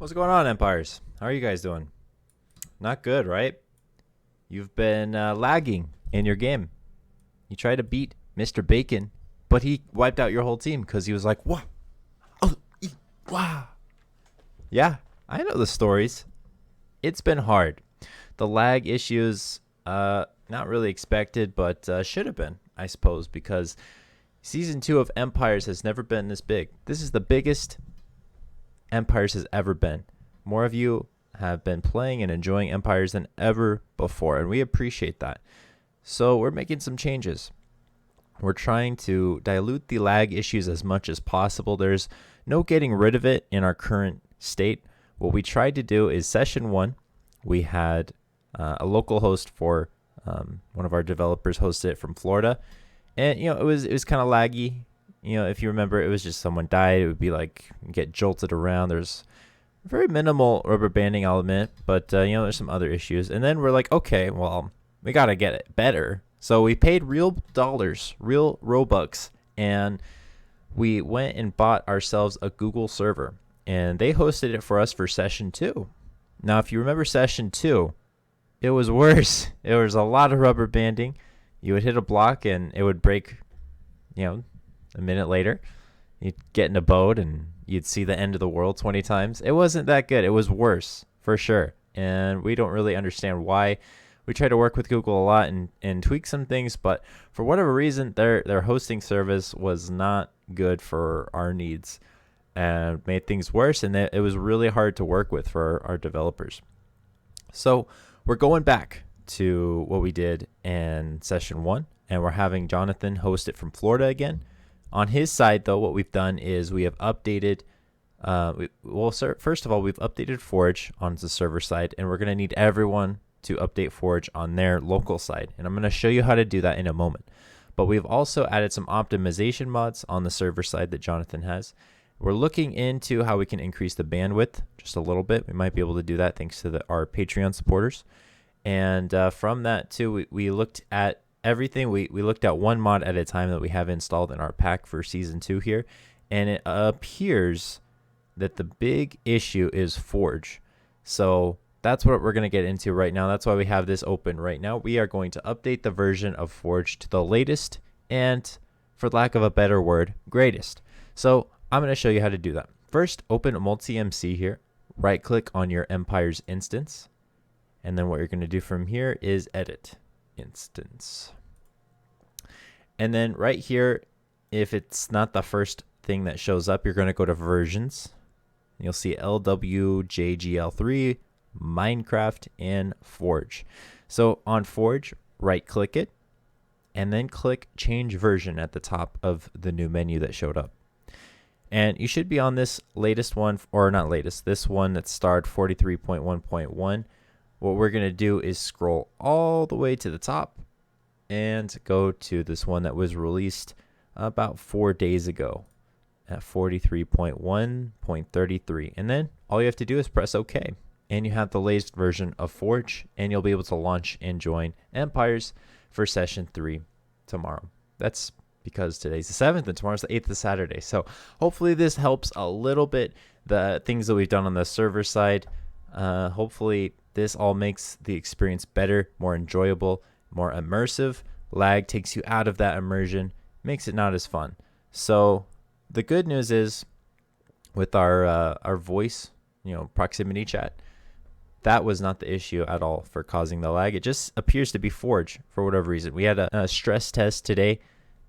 What's going on, Empires? How are you guys doing? Not good, right? You've been lagging in your game. You tried to beat Mr. Bacon, but he wiped out your whole team because he was like, "Wah, oh, wah." Yeah, I know the stories. It's been hard. The lag issues, not really expected, but should have been, I suppose, because season 2 of Empires has never been this big. This is the biggest Empires has ever been. More of you have been playing and enjoying Empires than ever before, and we appreciate that. So we're making some changes. We're trying to dilute the lag issues as much as possible. There's no getting rid of it in our current state. What we tried to do is session 1, we had a local host for one of our developers hosted it from Florida, and it was kind of laggy. If you remember, it was just someone died. It would be like get jolted around. There's very minimal rubber banding element, but there's some other issues. And then we're like, okay, well, we gotta get it better. So we paid real dollars, real Robux, and we went and bought ourselves a Google server, and they hosted it for us for session 2. Now, if you remember session 2, it was worse. It was a lot of rubber banding. You would hit a block and it would break, a minute later. You'd get in a boat and you'd see the end of the world 20 times. It wasn't that good. It was worse, for sure. And we don't really understand why. We try to work with Google a lot and tweak some things, but for whatever reason, their hosting service was not good for our needs and made things worse, and it was really hard to work with for our developers. So we're going back to what we did in session 1, and we're having Jonathan host it from Florida again. On his side, though, what we've done is we have updated. First of all, we've updated Forge on the server side, and we're going to need everyone to update Forge on their local side. And I'm going to show you how to do that in a moment. But we've also added some optimization mods on the server side that Jonathan has. We're looking into how we can increase the bandwidth just a little bit. We might be able to do that thanks to our Patreon supporters. And from that, too, we looked at everything. We looked at one mod at a time that we have installed in our pack for season 2 here, and it appears that the big issue is Forge. So that's what we're going to get into right now. That's why we have this open right now. We are going to update the version of Forge to the latest and, for lack of a better word, greatest. So I'm going to show you how to do that. First, open MultiMC here. Right click on your Empire's instance, and then what you're going to do from here is edit instance. And then right here, if it's not the first thing that shows up, you're going to go to versions. You'll see LWJGL3, Minecraft, and Forge. So on Forge, right click it, and then click change version at the top of the new menu that showed up. And you should be on this latest one, or not latest, this one that starred 43.1.1. What we're going to do is scroll all the way to the top and go to this one that was released about 4 days ago at 43.1.33. And then all you have to do is press OK. And you have the latest version of Forge, and you'll be able to launch and join Empires for session 3 tomorrow. That's because today's the 7th and tomorrow's the 8th of Saturday. So hopefully this helps a little bit, the things that we've done on the server side. Hopefully this all makes the experience better, more enjoyable, more immersive. Lag takes you out of that immersion, makes it not as fun. So the good news is with our voice, proximity chat, that was not the issue at all for causing the lag. It just appears to be Forge for whatever reason. We had a stress test today,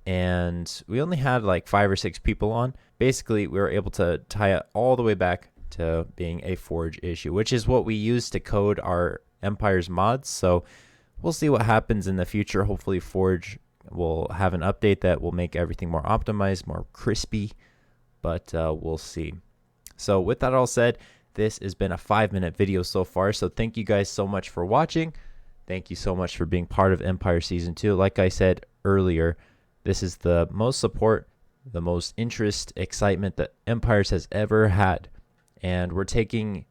and we only had like 5 or 6 people on. Basically, we were able to tie it all the way back to being a Forge issue, which is what we use to code our Empires mods. So we'll see what happens in the future. Hopefully Forge will have an update that will make everything more optimized, more crispy, but we'll see. So with that all said, this has been a 5-minute video so far. So thank you guys so much for watching. Thank you so much for being part of Empire Season 2. Like I said earlier, this is the most support, the most interest, excitement that Empires has ever had. And we're taking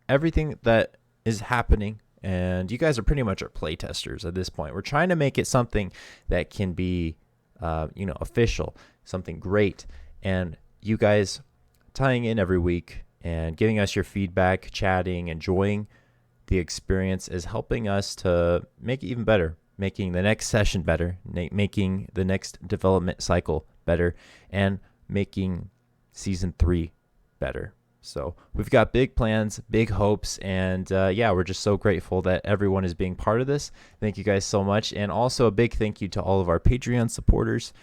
everything that is happening, and you guys are pretty much our playtesters at this point. We're trying to make it something that can be, official, something great. And you guys tying in every week, and giving us your feedback, chatting, enjoying the experience is helping us to make it even better, making the next session better, making the next development cycle better, and making season 3 better. So we've got big plans, big hopes, and we're just so grateful that everyone is being part of this. Thank you guys so much. And also a big thank you to all of our Patreon supporters.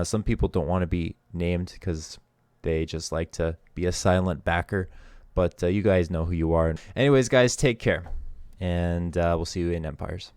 Some people don't want to be named because they just like to be a silent backer, but you guys know who you are. Anyways, guys, take care, and we'll see you in Empires.